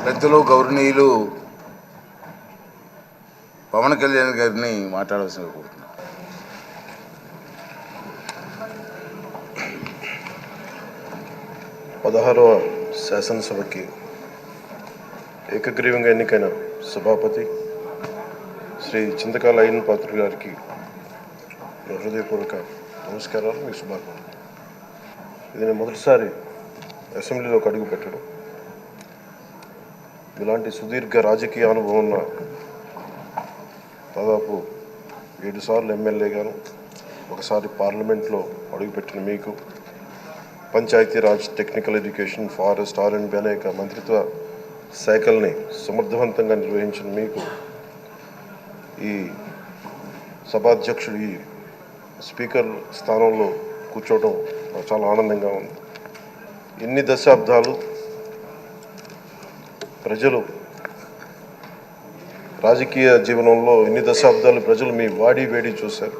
పెద్దలు గౌరవనీయులు పవన్ కళ్యాణ్ గారిని మాట్లాడాల్సిన కోరుతున్నాను. 16వ శాసనసభకి ఏకగ్రీవంగా ఎన్నికైన సభాపతి శ్రీ చింతకాయల అయ్యన్న పాత్రుడు గారికి హృదయపూర్వక నమస్కారాలు, మీ శుభాకాంక్షలు. ఇది నేను మొదటిసారి అసెంబ్లీలోకి అడుగు పెట్టడం. ఇలాంటి సుదీర్ఘ రాజకీయ అనుభవం ఉన్న దాదాపు 7 సార్లు ఎమ్మెల్యేగాను, ఒకసారి పార్లమెంట్లో అడుగుపెట్టిన మీకు, Panchayati Raj, technical education, forest, R&B అనేక మంత్రిత్వ శాఖల్ని సమర్థవంతంగా నిర్వహించిన మీకు ఈ సభాధ్యక్షుడు, ఈ స్పీకర్ స్థానంలో కూర్చోవడం నాకు చాలా ఆనందంగా ఉంది. ఎన్ని దశాబ్దాలు ప్రజలు రాజకీయ జీవనంలో, ఎన్ని దశాబ్దాలు ప్రజలు మీ వాడి వేడి చూశారు.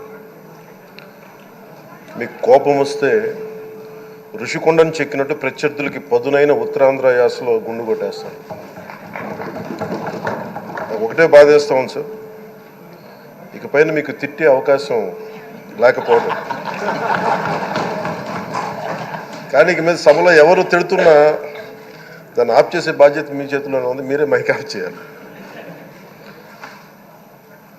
మీకు కోపం వస్తే ఋషికొండను చెక్కినట్టు ప్రత్యర్థులకి పదునైన ఉత్తరాంధ్ర యాసలో గుండు కొట్టేస్తారు. ఒకటే బాధేస్తా ఉంది సార్, ఇకపైన మీకు తిట్టే అవకాశం లేకపోవడం. కానీ ఇక మీద సభలో ఎవరు తిడుతున్నా దాన్ని ఆఫ్ చేసే బాధ్యత మీ చేతిలోనే ఉంది. మీరే మైక్ ఆఫ్ చేయాలి.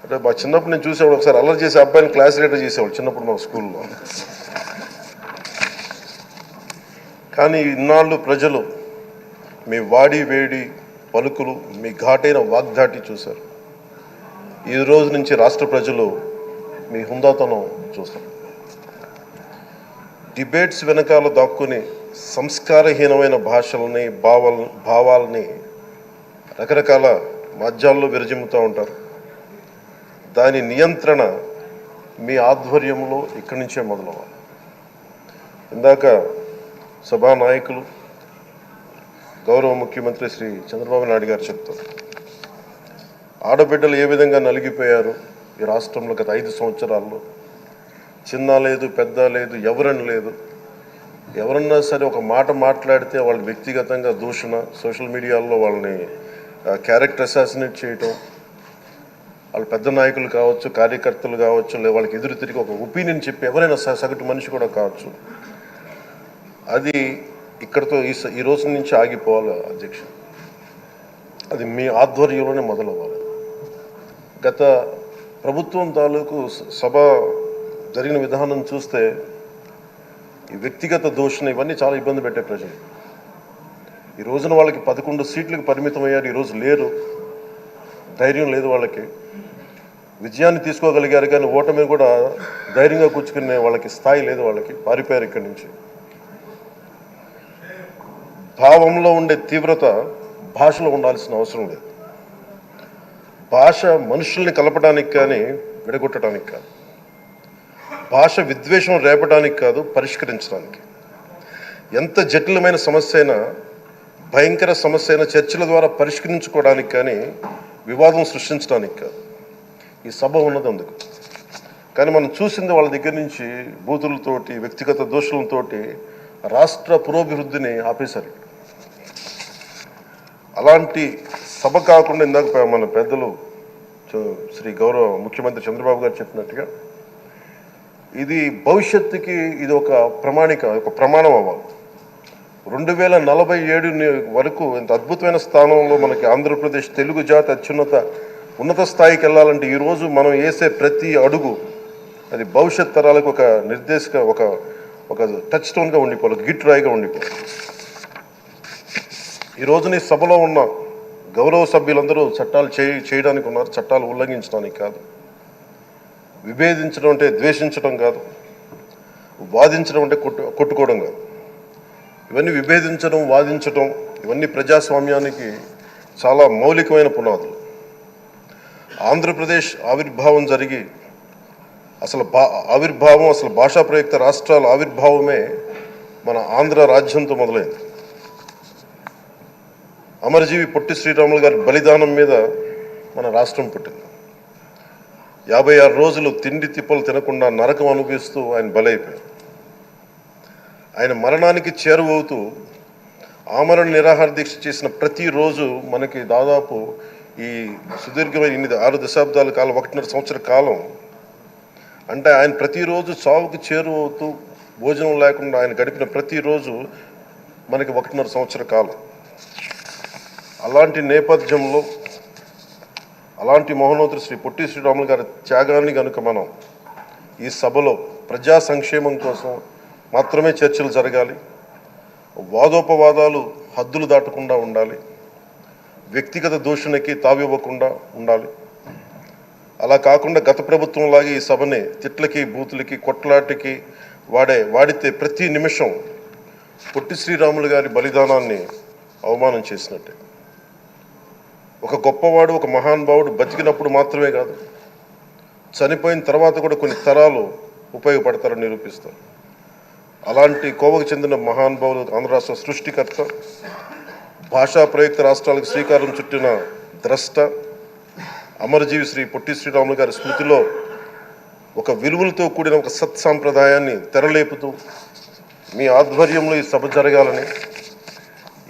అంటే మా చిన్నప్పుడు నేను చూసేవాడు, ఒకసారి అల్లరి చేసే అబ్బాయిని క్లాస్ లీడర్ చేసేవాడు చిన్నప్పుడు మా స్కూల్లో. కానీ ఇన్నాళ్ళు ప్రజలు మీ వాడి వేడి పలుకులు, మీ ఘాటైన వాగ్దాటి చూశారు. ఈ రోజు నుంచి రాష్ట్ర ప్రజలు మీ హుందాతనం చూస్తారు. డిబేట్స్ వెనకాల దాక్కుని సంస్కారహీనమైన భాషలని, భావాలని రకరకాల మాధ్యాల్లో విరజిమ్ముతూ ఉంటారు. దాని నియంత్రణ మీ ఆధ్వర్యంలో ఇక్కడి నుంచే మొదలవ్వాలి. ఇందాక సభానాయకులు గౌరవ ముఖ్యమంత్రి శ్రీ చంద్రబాబు నాయుడు గారు చెప్తారు, ఆడబిడ్డలు ఏ విధంగా నలిగిపోయారు ఈ రాష్ట్రంలో గత 5 సంవత్సరాల్లో. చిన్న లేదు, పెద్ద లేదు, ఎవరని లేదు. ఎవరన్నా సరే ఒక మాట మాట్లాడితే వాళ్ళు వ్యక్తిగతంగా దూషణ, సోషల్ మీడియాలో వాళ్ళని క్యారెక్టర్ అసాసినేట్ చేయటం, వాళ్ళు పెద్ద నాయకులు కావచ్చు, కార్యకర్తలు కావచ్చు, లేదా వాళ్ళకి ఎదురు తిరిగి ఒక ఒపీనియన్ చెప్పి ఎవరైనా సగటు మనిషి కూడా కావచ్చు, అది ఇక్కడితో ఈ రోజు నుంచి ఆగిపోవాలి అధ్యక్ష. అది మీ ఆధ్వర్యంలోనే మొదలవ్వాలి. గత ప్రభుత్వం తాలూకు సభ జరిగిన విధానం చూస్తే ఈ వ్యక్తిగత దూషణ ఇవన్నీ చాలా ఇబ్బంది పెట్టే ప్రజలు. ఈ రోజున వాళ్ళకి 11 సీట్లకు పరిమితం అయ్యారు, ఈరోజు లేరు, ధైర్యం లేదు వాళ్ళకి. విజయాన్ని తీసుకోగలిగారు కానీ ఓటమిని కూడా ధైర్యంగా కూర్చుకునే వాళ్ళకి స్థాయి లేదు, వాళ్ళకి పారిపోయారు ఇక్కడి నుంచి. భావంలో ఉండే తీవ్రత భాషలో ఉండాల్సిన అవసరం లేదు. భాష మనుషుల్ని కలపడానికి కానీ విడగొట్టడానికి కాదు. భాష విద్వేషం రేపడానికి కాదు, పరిష్కరించడానికి. ఎంత జటిలమైన సమస్య అయినా, భయంకర సమస్య అయినా చర్చల ద్వారా పరిష్కరించుకోవడానికి కానీ వివాదం సృష్టించడానికి కాదు. ఈ సభ ఉన్నది అందుకు. కానీ మనం చూసింది వాళ్ళ దగ్గర నుంచి బూతులతోటి, వ్యక్తిగత దోషులతోటి రాష్ట్ర పురోభివృద్ధిని ఆపేశారు. అలాంటి సభ కాకుండా ఇందాక మన పెద్దలు శ్రీ గౌరవ ముఖ్యమంత్రి చంద్రబాబు గారు చెప్పినట్టుగా ఇది భవిష్యత్తుకి ఇది ఒక ప్రమాణం అవ్వాలి. 2047 వరకు ఇంత అద్భుతమైన స్థానంలో మనకి ఆంధ్రప్రదేశ్ తెలుగు జాతి ఉన్నత స్థాయికి వెళ్ళాలంటే ఈరోజు మనం వేసే ప్రతి అడుగు అది భవిష్యత్ తరాలకు ఒక నిర్దేశక, ఒక టచ్ స్టోన్గా ఉండిపోవాలి, గిట్ రాయిగా ఉండిపోవాలి. ఈ రోజున ఈ సభలో ఉన్న గౌరవ సభ్యులందరూ చట్టాలు చేయడానికి ఉన్నారు, చట్టాలు ఉల్లంఘించడానికి కాదు. విభేదించడం అంటే ద్వేషించడం కాదు, వాదించడం అంటే కొట్టుకోవడం కాదు. ఇవన్నీ విభేదించడం, వాదించడం ఇవన్నీ ప్రజాస్వామ్యానికి చాలా మౌలికమైన పునాదులు. ఆంధ్రప్రదేశ్ ఆవిర్భావం జరిగి అసలు భాషా ప్రయుక్త రాష్ట్రాల ఆవిర్భావమే మన ఆంధ్ర రాజ్యంతో మొదలైంది. అమరజీవి పొట్టి శ్రీరాములు గారి బలిదానం మీద మన రాష్ట్రం పుట్టింది. 56 రోజులు తిండి తిప్పలు తినకుండా నరకం అనుభవిస్తూ ఆయన బలైపోయారు. ఆయన మరణానికి చేరువవుతూ ఆమరణ నిరాహార దీక్ష చేసిన ప్రతిరోజు మనకి దాదాపు ఈ సుదీర్ఘమైన 6 దశాబ్దాల కాలం 1.5 సంవత్సర కాలం అంటే ఆయన ప్రతిరోజు చావుకు చేరువవుతూ భోజనం లేకుండా ఆయన గడిపిన ప్రతిరోజు మనకి 1.5 సంవత్సర కాలం. అలాంటి నేపథ్యంలో అలాంటి మహోన్నతుడు శ్రీ పొట్టి శ్రీరాములు గారి త్యాగాన్ని కనుక మనం ఈ సభలో ప్రజా సంక్షేమం కోసం మాత్రమే చర్చలు జరగాలి, వాదోపవాదాలు హద్దులు దాటకుండా ఉండాలి, వ్యక్తిగత దూషణకి తావివ్వకుండా ఉండాలి. అలా కాకుండా గత ప్రభుత్వంలాగే ఈ సభని తిట్లకి బూతులకి కొట్లాటకి వాడితే ప్రతి నిమిషం పొట్టి శ్రీరాములు గారి బలిదానాన్ని అవమానం చేసినట్టే. ఒక గొప్పవాడు, ఒక మహానుభావుడు బతికినప్పుడు మాత్రమే కాదు, చనిపోయిన తర్వాత కూడా కొన్ని తరాలు ఉపయోగపడతారని నిరూపిస్తారు. అలాంటి కోవకు చెందిన మహానుభావులు ఆంధ్ర రాష్ట్ర సృష్టికర్త, భాషా ప్రయుక్త రాష్ట్రాలకు శ్రీకారం చుట్టిన ద్రష్ట, అమరజీవి శ్రీ పొట్టి శ్రీరాములు గారి స్మృతిలో ఒక విలువలతో కూడిన ఒక సత్సాంప్రదాయాన్ని తెరలేపుతూ మీ ఆధ్వర్యంలో ఈ సభ జరగాలని,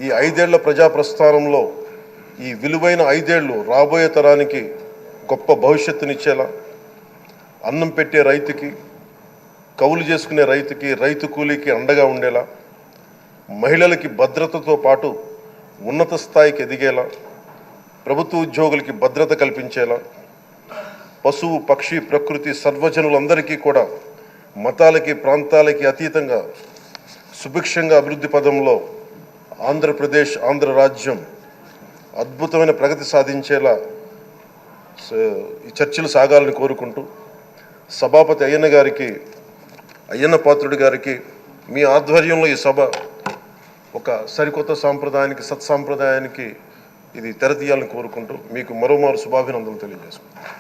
ఈ 5 ఏళ్ల ప్రజాప్రస్థానంలో ఈ విలువైన 5 ఏళ్ళు రాబోయే తరానికి గొప్ప భవిష్యత్తునిచ్చేలా, అన్నం పెట్టే రైతుకి, కౌలు చేసుకునే రైతుకి, రైతు కూలీకి అండగా ఉండేలా, మహిళలకి భద్రతతో పాటు ఉన్నత స్థాయికి ఎదిగేలా, ప్రభుత్వ ఉద్యోగులకి భద్రత కల్పించేలా, పశువు పక్షి ప్రకృతి సర్వజనులందరికీ కూడా మతాలకి ప్రాంతాలకి అతీతంగా సుభిక్షంగా అభివృద్ధి పదంలో ఆంధ్రప్రదేశ్, ఆంధ్ర రాజ్యం అద్భుతమైన ప్రగతి సాధించేలా ఈ చర్చలు సాగాలని కోరుకుంటూ, సభాపతి అయ్యన్న పాత్రుడి గారికి మీ ఆధ్వర్యంలో ఈ సభ ఒక సరికొత్త సాంప్రదాయానికి, సత్సాంప్రదాయానికి ఇది తెరతీయాలని కోరుకుంటూ మీకు మరోమారు శుభాభినందనలు తెలియజేసుకుంటాను.